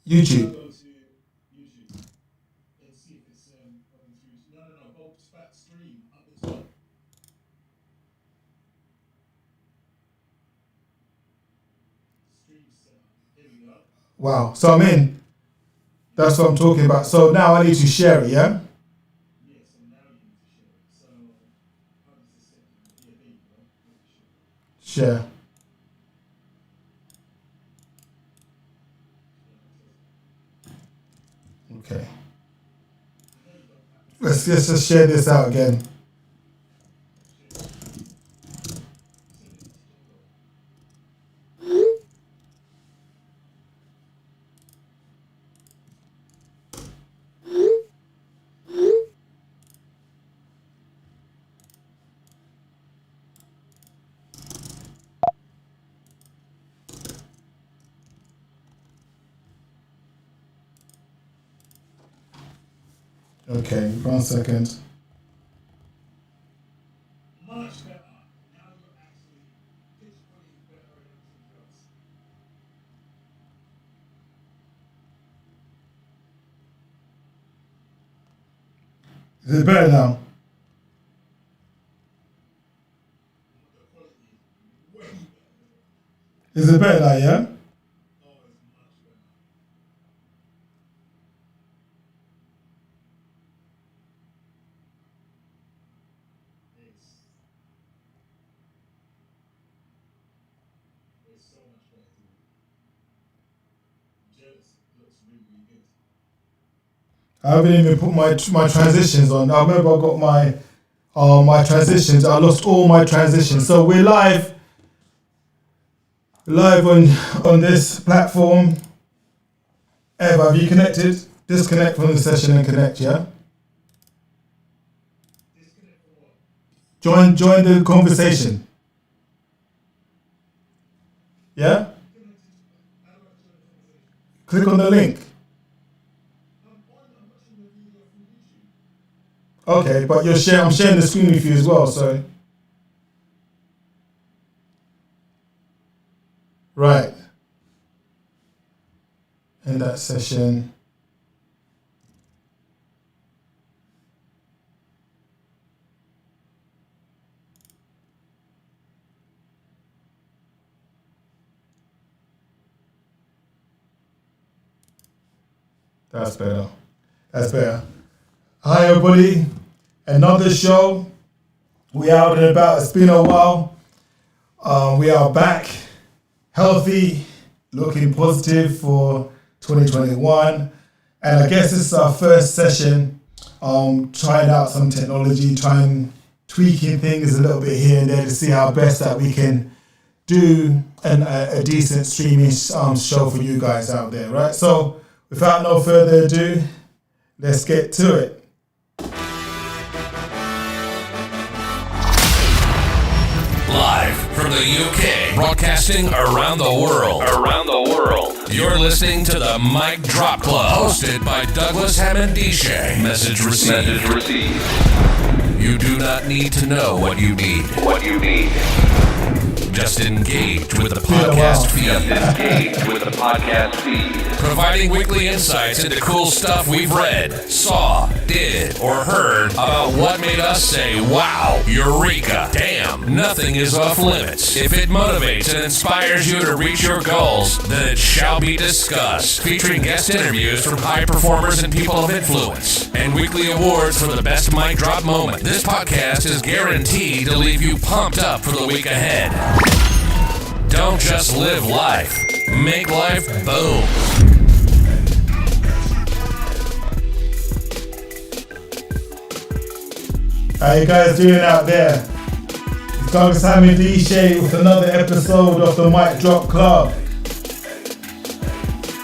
YouTube. Wow. So I'm in. That's what I'm talking about. So now I need to share it, yeah? Share. Okay. Let's just share this out again. Okay, 1 second. Is it better now? Is it better now, yeah? I haven't even put my transitions on. I remember I got my transitions. I lost all my transitions. So we're live on this platform. Eva, have you connected? Disconnect from the session and connect, yeah? Join the conversation. Yeah? Click on the link. Okay, but I'm sharing the screen with you as well, so. Right. In that session. That's better. That's better. Hi everybody. Another show. We out and about. It's been a while. We are back. Healthy. Looking positive for 2021. And I guess this is our first session. Trying out some technology, tweaking things a little bit here and there to see how best that we can do a decent streaming show for you guys out there, right? So without no further ado, let's get to it. Live from the UK, broadcasting around the world. You're listening to the Mic Drop Club, hosted by Douglas Hammond-Dishay. Message received. You do not need to know what you need. Just engage with the podcast feed. Providing weekly insights into cool stuff we've read, saw, did, or heard about what made us say, wow, eureka, damn, nothing is off limits. If it motivates and inspires you to reach your goals, then it shall be discussed. Featuring guest interviews from high performers and people of influence, and weekly awards for the best mic drop moment. This podcast is guaranteed to leave you pumped up for the week ahead. Don't just live life. Make life boom. How you guys doing out there? It's Douglas Hammond-Dishay with another episode of the Mic Drop Club.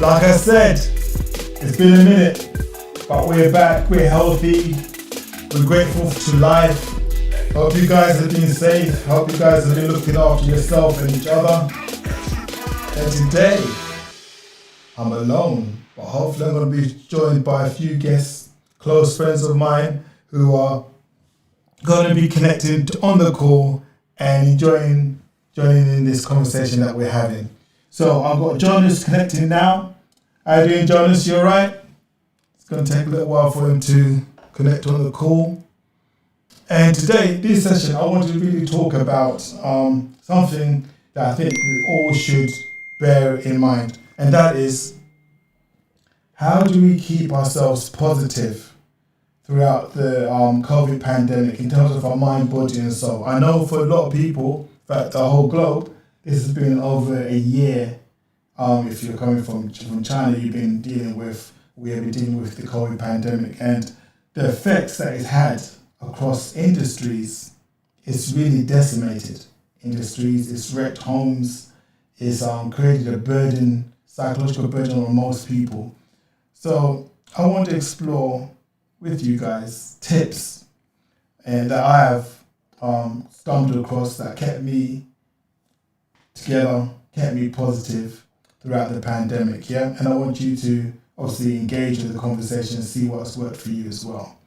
Like I said, it's been a minute, but we're back, we're healthy, we're grateful to life. Hope you guys have been safe. Hope you guys have been looking after yourself and each other. And today, I'm alone, but hopefully I'm going to be joined by a few guests, close friends of mine, who are going to be connected on the call and joining in this conversation that we're having. So I've got Jonas connecting now. How you doing, Jonas? You all right? It's going to take a little while for him to connect on the call. And today, this session, I want to really talk about something that I think we all should bear in mind. And that is, how do we keep ourselves positive throughout the COVID pandemic in terms of our mind, body, and soul? I know for a lot of people, in fact, the whole globe, this has been over a year. If you're coming from China, we have been dealing with the COVID pandemic, and the effects that it's had across industries, it's really decimated industries, it's wrecked homes, it's created a burden, psychological burden on most people. So I want to explore with you guys tips and that I have stumbled across that kept me together, kept me positive throughout the pandemic, yeah? And I want you to obviously engage with the conversation and see what's worked for you as well,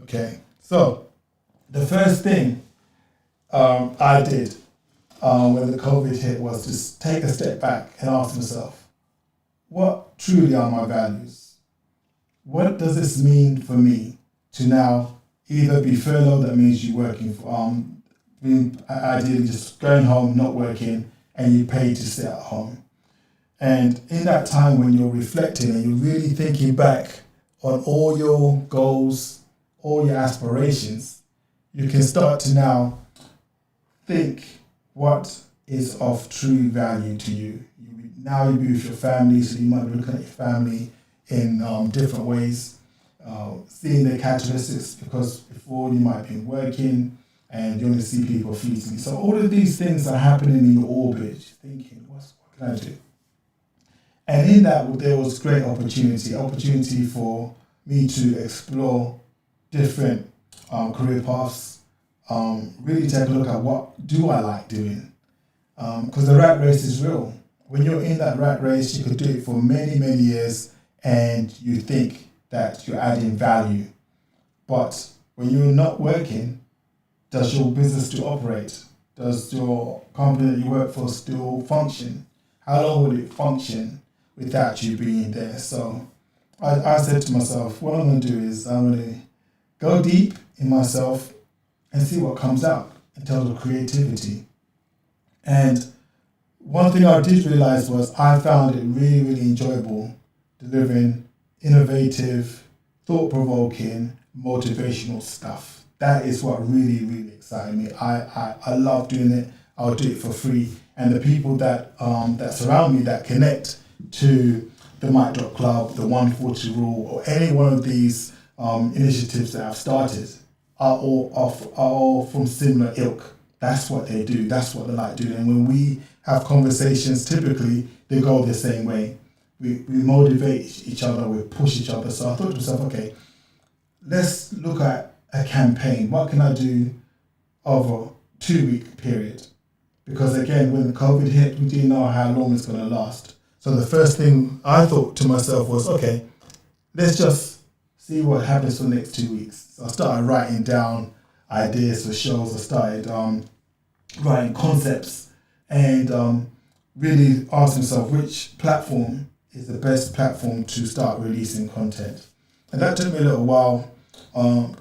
okay? So the first thing I did when the COVID hit was just take a step back and ask myself, what truly are my values? What does this mean for me to now either be furloughed, that means you're working for, ideally just going home, not working, and you pay to stay at home. And in that time when you're reflecting and you're really thinking back on all your goals, all your aspirations, you can start to now think what is of true value to you. Now you be with your family, so you might be looking at your family in different ways, seeing their characteristics, because before you might be working and you only see people fleeting. So all of these things are happening in your orbit, thinking, what can I do? And in that, there was great opportunity for me to explore different career paths, really take a look at what do I like doing. Because the rat race is real. When you're in that rat race, you could do it for many, many years and you think that you're adding value. But when you're not working, does your business still operate? Does your company that you work for still function? How long will it function without you being there? So I said to myself, what I'm going to do is I'm going to go deep in myself and see what comes out in terms of creativity. And one thing I did realize was I found it really, really enjoyable delivering innovative, thought-provoking, motivational stuff. That is what really, really excited me. I love doing it. I'll do it for free. And the people that surround me, that connect to the Mic Drop Club, the 140 Rule, or any one of these initiatives that I've started are all from similar ilk. That's what they do. That's what they like doing. And when we have conversations, typically they go the same way. We motivate each other, we push each other. So I thought to myself, okay, let's look at a campaign. What can I do over a 2-week period? Because again, when the COVID hit, we didn't know how long it's going to last. So the first thing I thought to myself was, okay, let's just see what happens for the next 2 weeks. So I started writing down ideas for shows. I started writing concepts and really asking myself which platform is the best platform to start releasing content. And that took me a little while,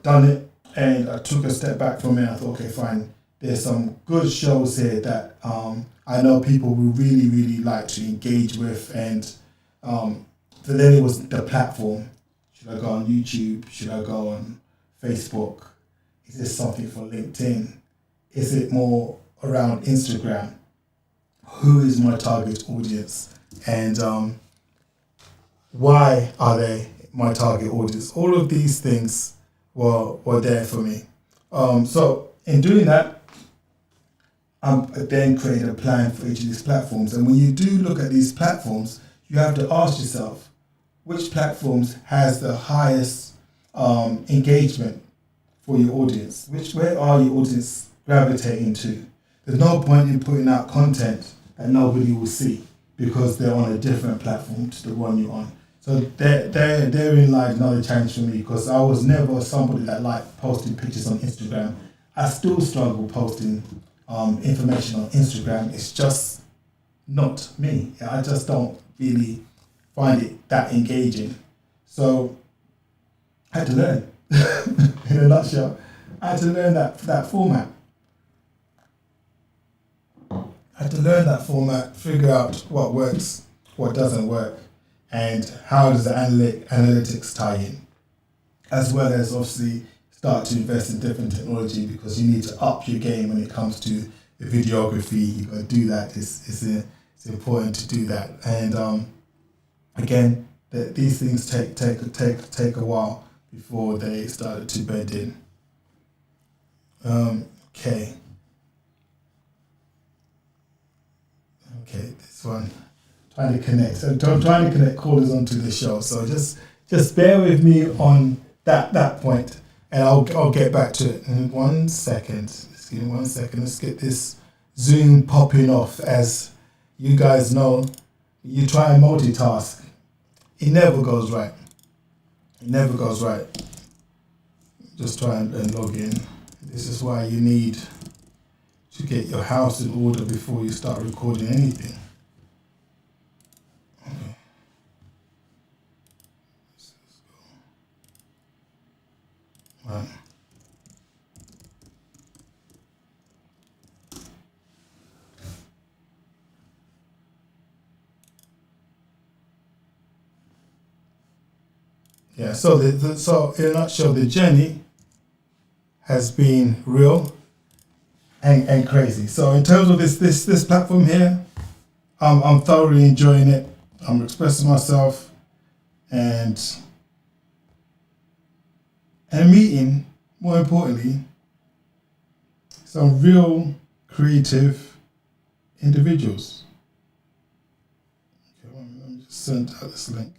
done it, and I took a step back from it. I thought, okay, fine, there's some good shows here that I know people will really, really like to engage with. And so then it was the platform. Should I go on YouTube? Should I go on Facebook? Is this something for LinkedIn? Is it more around Instagram? Who is my target audience? And why are they my target audience? All of these things were there for me. So in doing that, I then created a plan for each of these platforms. And when you do look at these platforms, you have to ask yourself, which platforms has the highest engagement for your audience? Where are your audience gravitating to? There's no point in putting out content that nobody will see because they're on a different platform to the one you're on. So therein lies another challenge for me, because I was never somebody that liked posting pictures on Instagram. I still struggle posting information on Instagram. It's just not me. I just don't really find it that engaging. So I had to learn. In a nutshell, I had to learn that format. I had to learn that format, figure out what works, what doesn't work, and how does the analytics tie in, as well as obviously start to invest in different technology, because you need to up your game when it comes to the videography. You've got to do that. It's important to do that. And again, these things take a while before they started to bed in. Okay. Okay, this one. Trying to connect. So I'm trying to connect callers onto the show. So just bear with me on that point, and I'll get back to it in 1 second. Just give me 1 second. Let's get this Zoom popping off. As you guys know, you try and multitask, it never goes right. It never goes right. Just try and log in. This is why you need to get your house in order before you start recording anything. Okay. Let's go. Right. Yeah, so so in a nutshell, the journey has been real and crazy. So in terms of this platform here, I'm thoroughly enjoying it. I'm expressing myself and meeting, more importantly, some real creative individuals. Okay, let me just send out this link.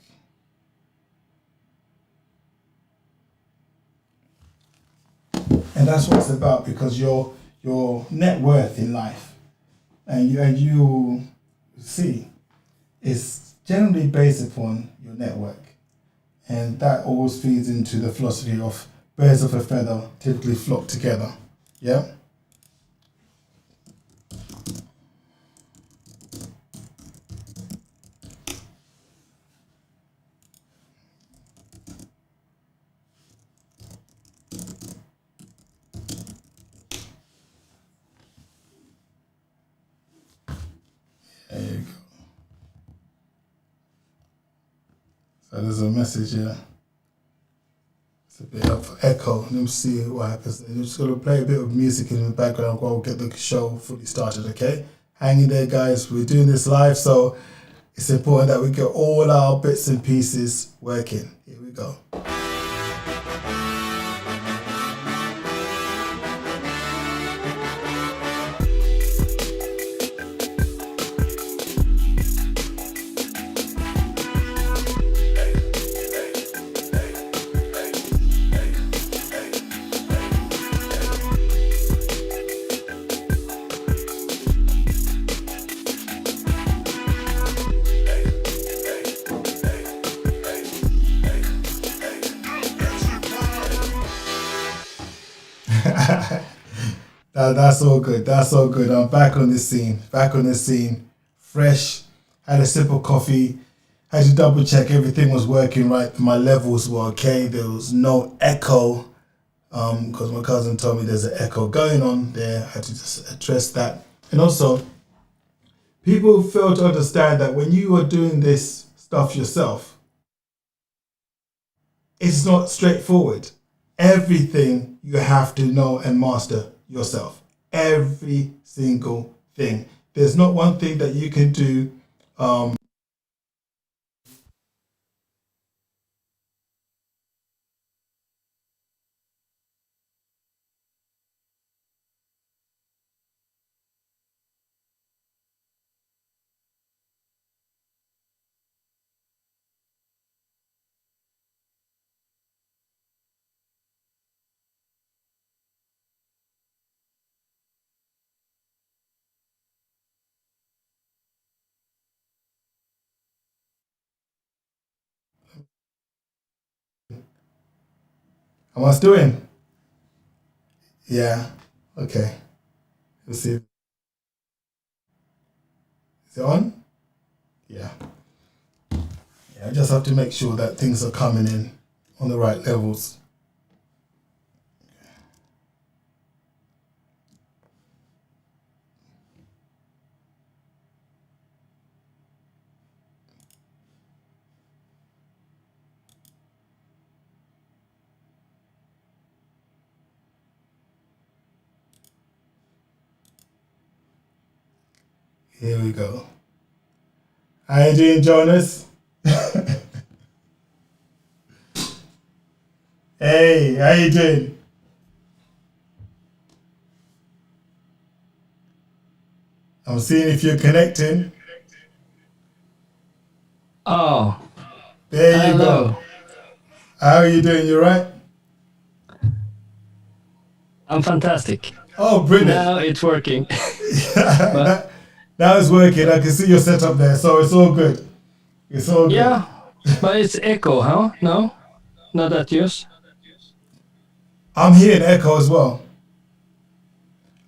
And that's what it's about, because your net worth in life, and you see, is generally based upon your network, and that always feeds into the philosophy of birds of a feather typically flock together. Yeah. There you go. So there's a message here. It's a bit of echo. Let me see what happens. I'm just going to play a bit of music in the background while we get the show fully started, okay? Hang in there, guys. We're doing this live, so it's important that we get all our bits and pieces working. Here we go. That's all good. That's all good. I'm back on the scene. Back on the scene. Fresh. Had a sip of coffee. Had to double check everything was working right. My levels were okay. There was no echo. Because my cousin told me there's an echo going on there. I had to just address that. And also, people fail to understand that when you are doing this stuff yourself, it's not straightforward. Everything you have to know and master yourself. Every single thing. There's not one thing that you can do. Am I still in? Yeah. Okay. Let's see. Is Is it on? Yeah. Yeah, I just have to make sure that things are coming in on the right levels. Here we go. How you doing, Jonas? Hey, how you doing? I'm seeing if you're connecting. Oh, There you go. hello. How are you doing? You right? I'm fantastic. Oh, brilliant. Now it's working. That- now it's working. I can see your setup there, so it's all good. It's all good. Yeah, but it's echo, huh? No, not that use. I'm hearing echo as well.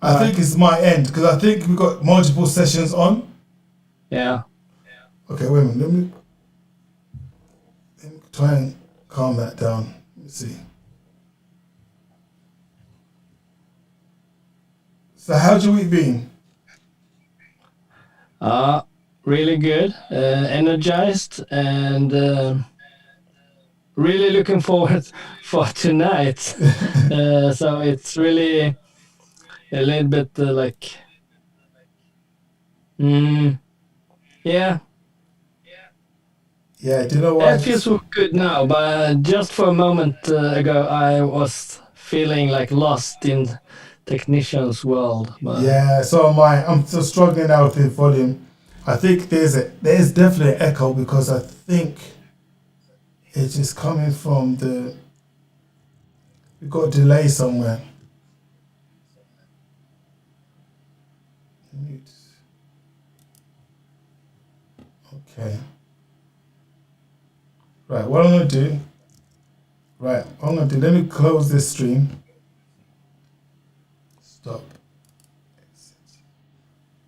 I Alright. think it's my end because I think we've got multiple sessions on. Yeah. Okay, wait a minute. Let me try and calm that down. Let me see. So, how's your week been? Really good. Energized and really looking forward for tonight. So it's really a little bit like, yeah. Yeah, do you know why? It feels so good now, but just for a moment ago, I was feeling like lost in technician's world. But Yeah, so am I. I'm still struggling now with the volume. I think there's definitely an echo because I think it's just coming from we've got a delay somewhere. Mute. Okay. Right, what I'm gonna do. Right, what I'm gonna do. Let me close this stream. Stop.